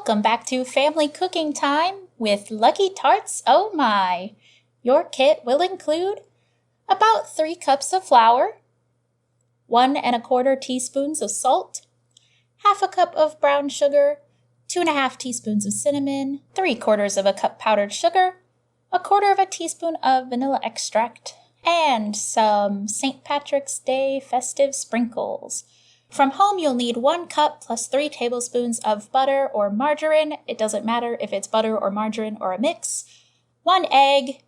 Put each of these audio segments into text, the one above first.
Welcome back to Family Cooking Time with Lucky Tarts. Oh my! Your kit will include about 3 cups of flour, 1¼ teaspoons of salt, half a cup of brown sugar, 2½ teaspoons of cinnamon, 3/4 cup powdered sugar, 1/4 teaspoon of vanilla extract, and some St. Patrick's Day festive sprinkles. From home, you'll need 1 cup plus 3 tablespoons of butter or margarine. It doesn't matter if it's butter or margarine or a mix. 1 egg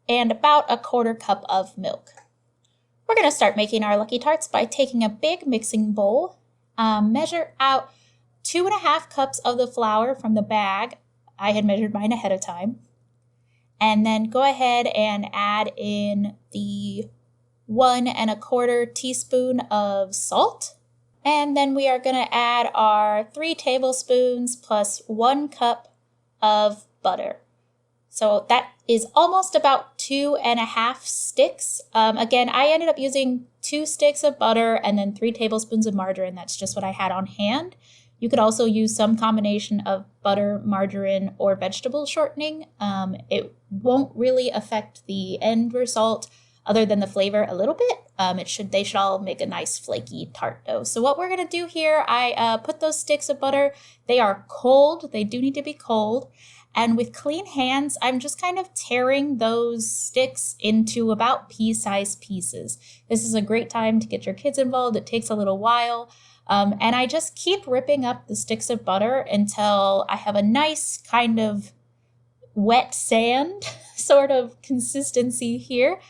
and about 1/4 cup of milk. We're going to start making our Lucky Tarts by taking a big mixing bowl, measure out 2½ cups of the flour from the bag. I had measured mine ahead of time. And then go ahead and add in the 1¼ teaspoon of salt. And then we are going to add our 3 tablespoons plus 1 cup of butter. So that is almost about 2½ sticks. Again, I ended up using 2 sticks of butter and then 3 tablespoons of margarine. That's just what I had on hand. You could also use some combination of butter, margarine, or vegetable shortening. It won't really affect the end result other than the flavor a little bit. They should all make a nice flaky tart dough. So what we're going to do here, I put those sticks of butter. They are cold. They do need to be cold. And with clean hands, I'm just kind of tearing those sticks into about pea-sized pieces. This is a great time to get your kids involved. It takes a little while. And I just keep ripping up the sticks of butter until I have a nice kind of wet sand sort of consistency here.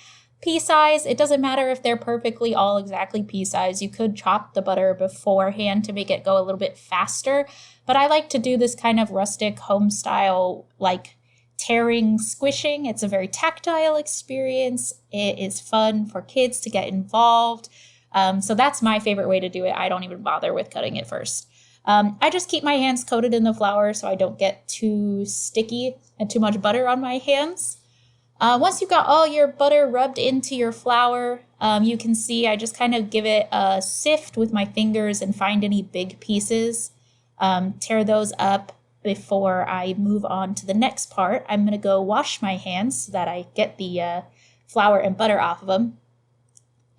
Pea size, it doesn't matter if they're perfectly all exactly pea size. You could chop the butter beforehand to make it go a little bit faster. But I like to do this kind of rustic home style, like tearing, squishing. It's a very tactile experience. It is fun for kids to get involved. So that's my favorite way to do it. I don't even bother with cutting it first. I just keep my hands coated in the flour so I don't get too sticky and too much butter on my hands. Once you've got all your butter rubbed into your flour, you can see I just kind of give it a sift with my fingers and find any big pieces. Tear those up before I move on to the next part. I'm going to go wash my hands so that I get the flour and butter off of them.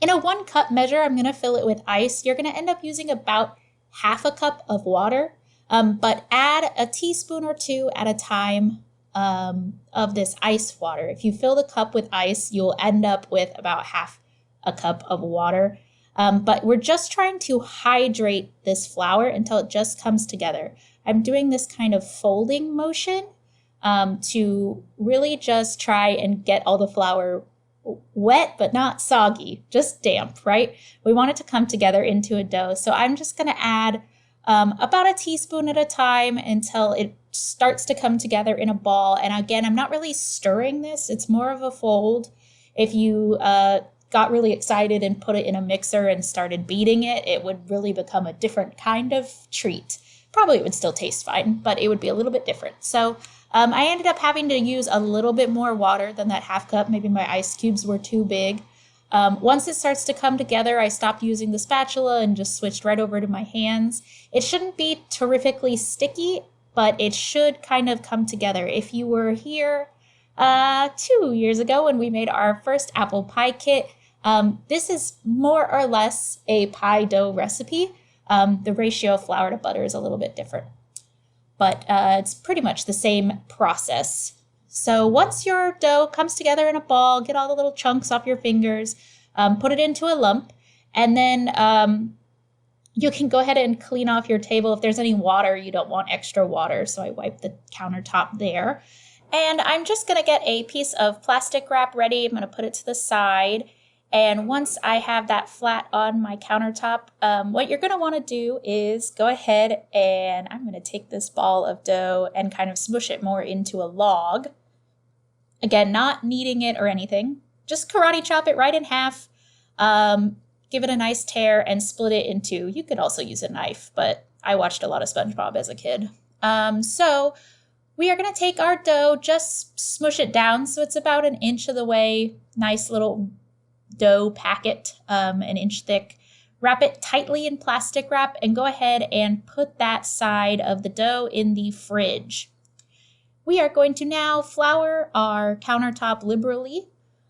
In a 1 cup measure, I'm going to fill it with ice. You're going to end up using about ½ cup of water, but add a teaspoon or 2 at a time of this ice water. If you fill the cup with ice, you'll end up with about ½ cup of water. But we're just trying to hydrate this flour until it just comes together. I'm doing this kind of folding motion to really just try and get all the flour wet, but not soggy, just damp, right? We want it to come together into a dough. So I'm just going to add about a teaspoon at a time until it starts to come together in a ball. And again, I'm not really stirring this. It's more of a fold. If you got really excited and put it in a mixer and started beating it, it would really become a different kind of treat. Probably it would still taste fine, but it would be a little bit different. So I ended up having to use a little bit more water than that ½ cup. Maybe my ice cubes were too big. Once it starts to come together, I stopped using the spatula and just switched right over to my hands. It shouldn't be terrifically sticky, but it should kind of come together. If you were here 2 years ago when we made our first apple pie kit, this is more or less a pie dough recipe. The ratio of flour to butter is a little bit different, but it's pretty much the same process. So once your dough comes together in a ball, get all the little chunks off your fingers, put it into a lump, and then you can go ahead and clean off your table. If there's any water, you don't want extra water, so I wipe the countertop there. And I'm just going to get a piece of plastic wrap ready. I'm going to put it to the side. And once I have that flat on my countertop, what you're going to want to do is go ahead and I'm going to take this ball of dough and kind of smush it more into a log. Again, not kneading it or anything. Just karate chop it right in half. Give it a nice tear and split it in 2. You could also use a knife, but I watched a lot of SpongeBob as a kid. So we are going to take our dough, just smush it down so it's about 1 inch of the way. Nice little dough packet, 1 inch thick. Wrap it tightly in plastic wrap and go ahead and put that side of the dough in the fridge. We are going to now flour our countertop liberally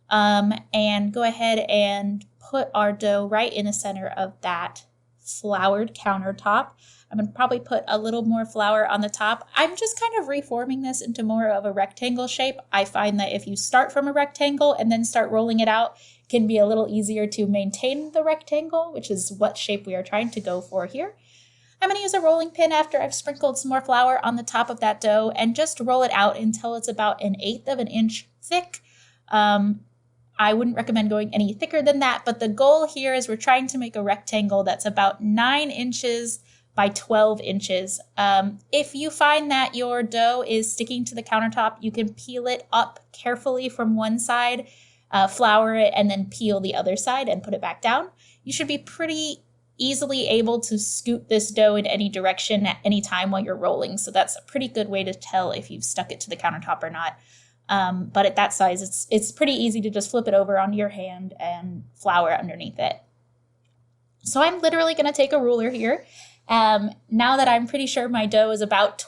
and go ahead and put our dough right in the center of that floured countertop. I'm going to probably put a little more flour on the top. I'm just kind of reforming this into more of a rectangle shape. I find that if you start from a rectangle and then start rolling it out, it can be a little easier to maintain the rectangle, which is what shape we are trying to go for here. I'm going to use a rolling pin after I've sprinkled some more flour on the top of that dough and just roll it out until it's about 1/8 of an inch thick. I wouldn't recommend going any thicker than that, but the goal here is we're trying to make a rectangle that's about 9 inches by 12 inches. If you find that your dough is sticking to the countertop, you can peel it up carefully from one side, flour it, and then peel the other side and put it back down. You should be pretty easily able to scoot this dough in any direction at any time while you're rolling. So that's a pretty good way to tell if you've stuck it to the countertop or not. But at that size, it's pretty easy to just flip it over onto your hand and flour underneath it. So I'm literally going to take a ruler here. Now that I'm pretty sure my dough is about,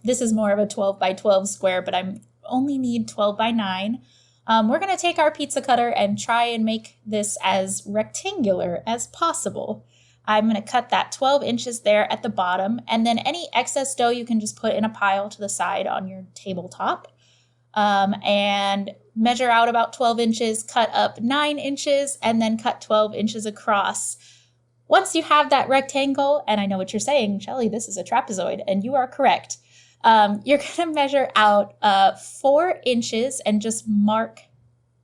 this is more of a 12 by 12 square, but I only need 12 by 9. We're going to take our pizza cutter and try and make this as rectangular as possible. I'm going to cut that 12 inches there at the bottom, and then any excess dough you can just put in a pile to the side on your tabletop. And measure out about 12 inches, cut up 9 inches, and then cut 12 inches across. Once you have that rectangle, and I know what you're saying, Shelly, this is a trapezoid, and you are correct. You're going to measure out 4 inches and just mark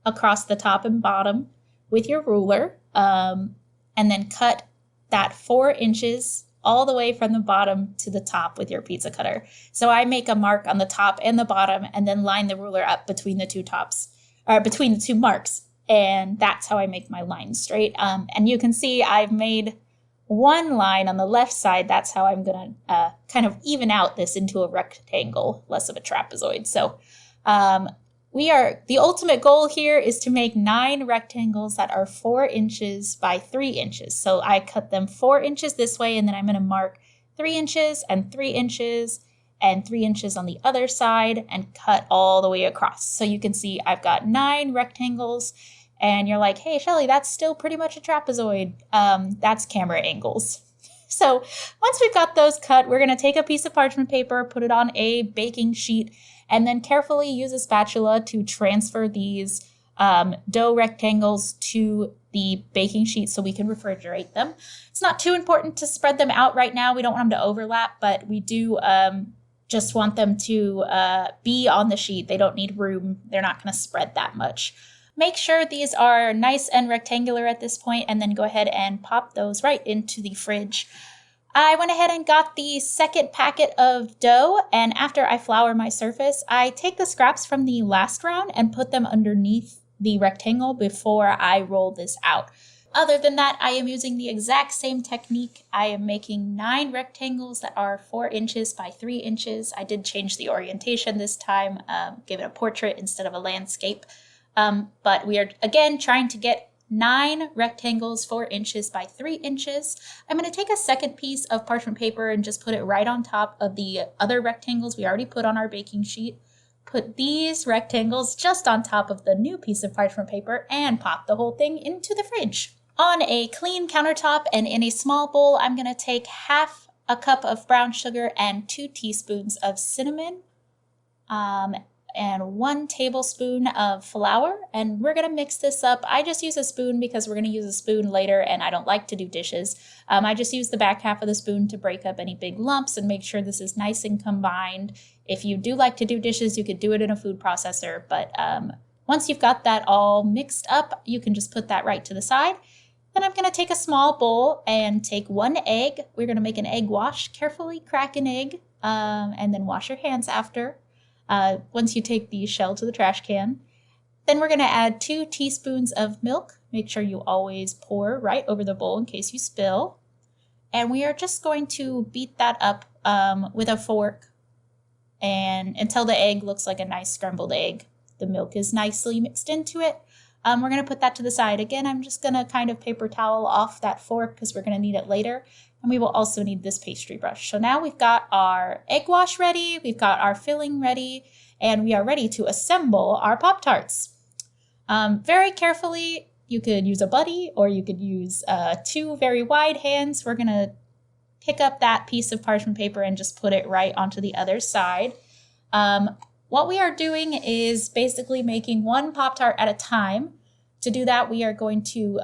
across the top and bottom with your ruler, and then cut that 4 inches all the way from the bottom to the top with your pizza cutter. So I make a mark on the top and the bottom and then line the ruler up between the two tops, or between the two marks. And that's how I make my line straight. And you can see I've made one line on the left side. That's how I'm going to kind of even out this into a rectangle, less of a trapezoid. So the ultimate goal here is to make 9 rectangles that are 4 inches by 3 inches. So I cut them 4 inches this way, and then I'm going to mark 3 inches and 3 inches and 3 inches on the other side and cut all the way across. So you can see I've got 9 rectangles, and you're like, hey, Shelly, that's still pretty much a trapezoid. That's camera angles. So once we've got those cut, we're going to take a piece of parchment paper, put it on a baking sheet, and then carefully use a spatula to transfer these dough rectangles to the baking sheet so we can refrigerate them. It's not too important to spread them out right now. We don't want them to overlap, but we do just want them to be on the sheet. They don't need room. They're not going to spread that much. Make sure these are nice and rectangular at this point, and then go ahead and pop those right into the fridge. I went ahead and got the second packet of dough, and after I flour my surface, I take the scraps from the last round and put them underneath the rectangle before I roll this out. Other than that, I am using the exact same technique. I am making 9 rectangles that are 4 inches by 3 inches. I did change the orientation this time, give it a portrait instead of a landscape. But we are, again, trying to get 9 rectangles 4 inches by 3 inches. I'm going to take a second piece of parchment paper and just put it right on top of the other rectangles we already put on our baking sheet. Put these rectangles just on top of the new piece of parchment paper and pop the whole thing into the fridge. On a clean countertop and in a small bowl, I'm going to take half a cup of brown sugar and 2 teaspoons of cinnamon, and 1 tablespoon of flour, and we're going to mix this up. I just use a spoon because we're going to use a spoon later, and I don't like to do dishes. I just use the back half of the spoon to break up any big lumps and make sure this is nice and combined. If you do like to do dishes, you could do it in a food processor, but once you've got that all mixed up, you can just put that right to the side. Then I'm going to take a small bowl and take 1 egg. We're going to make an egg wash. Carefully crack an egg, and then wash your hands after. Once you take the shell to the trash can. Then we're going to add 2 teaspoons of milk. Make sure you always pour right over the bowl in case you spill. And we are just going to beat that up with a fork and until the egg looks like a nice scrambled egg. The milk is nicely mixed into it. We're going to put that to the side. Again, I'm just going to kind of paper towel off that fork because we're going to need it later. And we will also need this pastry brush. So now we've got our egg wash ready, we've got our filling ready, and we are ready to assemble our Pop-Tarts. Very carefully, you could use a buddy or you could use 2 very wide hands. We're going to pick up that piece of parchment paper and just put it right onto the other side. What we are doing is basically making 1 Pop-Tart at a time. To do that, we are going to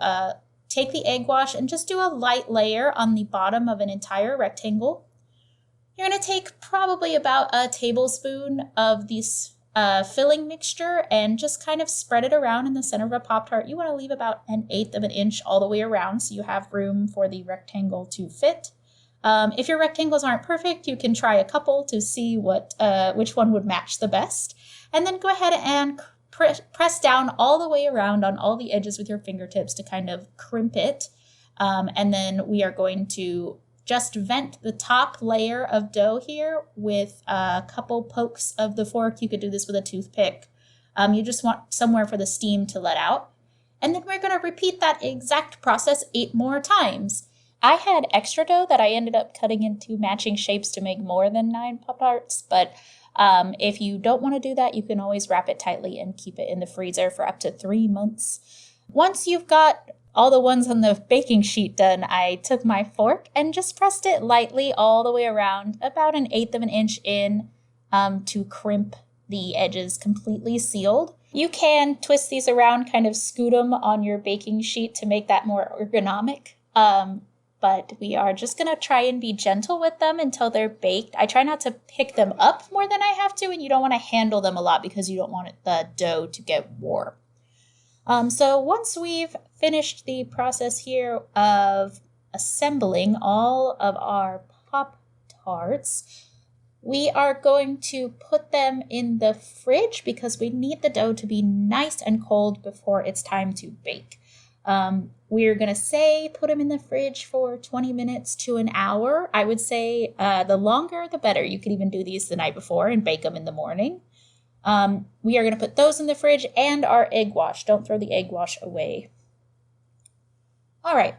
take the egg wash and just do a light layer on the bottom of an entire rectangle. You're going to take probably about a tablespoon of this filling mixture and just kind of spread it around in the center of a Pop-Tart. You want to leave about 1/8 of an inch all the way around so you have room for the rectangle to fit. If your rectangles aren't perfect, you can try a couple to see which one would match the best. And then go ahead and press down all the way around on all the edges with your fingertips to kind of crimp it. And then we are going to just vent the top layer of dough here with a couple pokes of the fork. You could do this with a toothpick. You just want somewhere for the steam to let out. And then we're going to repeat that exact process 8 more times. I had extra dough that I ended up cutting into matching shapes to make more than 9 Pop-Tarts, but if you don't want to do that, you can always wrap it tightly and keep it in the freezer for up to 3 months. Once you've got all the ones on the baking sheet done, I took my fork and just pressed it lightly all the way around, about 1/8 of an inch in, to crimp the edges completely sealed. You can twist these around, kind of scoot them on your baking sheet to make that more ergonomic. But we are just going to try and be gentle with them until they're baked. I try not to pick them up more than I have to, and you don't want to handle them a lot because you don't want the dough to get warm. So once we've finished the process here of assembling all of our Pop-Tarts, we are going to put them in the fridge because we need the dough to be nice and cold before it's time to bake. We're going to say put them in the fridge for 20 minutes to an hour. I would say the longer, the better. You could even do these the night before and bake them in the morning. We are going to put those in the fridge and our egg wash. Don't throw the egg wash away. All right,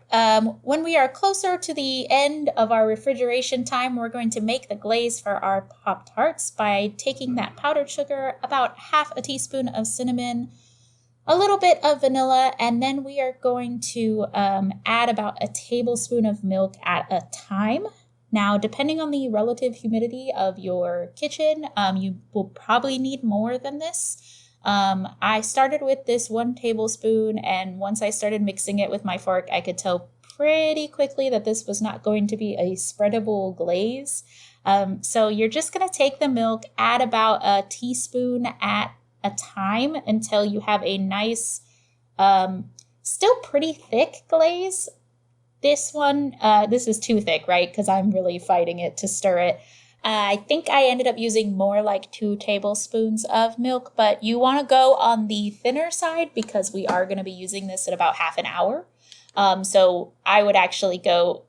when we are closer to the end of our refrigeration time, we're going to make the glaze for our Pop-Tarts by taking that powdered sugar, about 1/2 teaspoon of cinnamon, a little bit of vanilla, and then we are going to add about a tablespoon of milk at a time. Now, depending on the relative humidity of your kitchen, you will probably need more than this. I started with this 1 tablespoon, and once I started mixing it with my fork, I could tell pretty quickly that this was not going to be a spreadable glaze. So you're just going to take the milk, add about a teaspoon at a time until you have a nice, still pretty thick glaze. This one, this is too thick, right? Because I'm really fighting it to stir it. I think I ended up using more like 2 tablespoons of milk, but you want to go on the thinner side because we are going to be using this in about 1/2 an hour. So I would actually go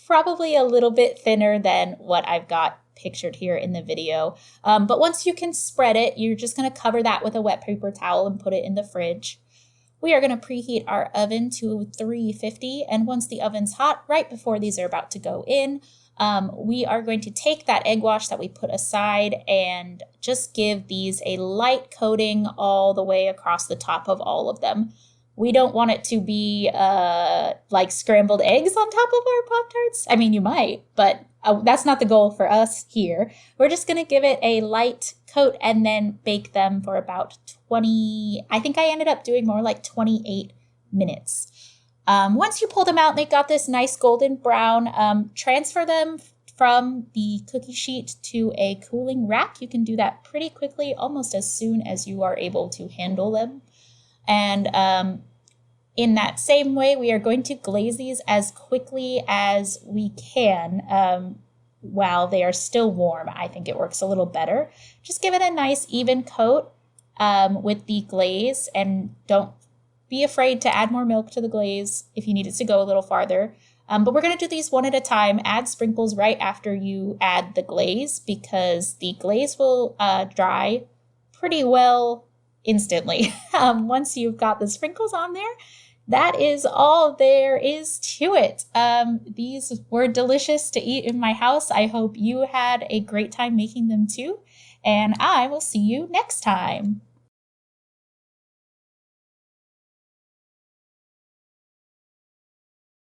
probably a little bit thinner than what I've got pictured here in the video. But once you can spread it, you're just going to cover that with a wet paper towel and put it in the fridge. We are going to preheat our oven to 350, and once the oven's hot, right before these are about to go in, we are going to take that egg wash that we put aside and just give these a light coating all the way across the top of all of them. We don't want it to be like scrambled eggs on top of our Pop-Tarts. I mean, you might, but that's not the goal for us here. We're just going to give it a light coat and then bake them for about 20, I think I ended up doing more like 28 minutes. Once you pull them out, they got this nice golden brown. Transfer them from the cookie sheet to a cooling rack. You can do that pretty quickly, almost as soon as you are able to handle them. And in that same way, we are going to glaze these as quickly as we can while they are still warm. I think it works a little better. Just give it a nice even coat with the glaze, and don't be afraid to add more milk to the glaze if you need it to go a little farther. But we're going to do these one at a time. Add sprinkles right after you add the glaze because the glaze will dry pretty well instantly. Once you've got the sprinkles on there, that is all there is to it. These were delicious to eat in my house. I hope you had a great time making them too, and I will see you next time.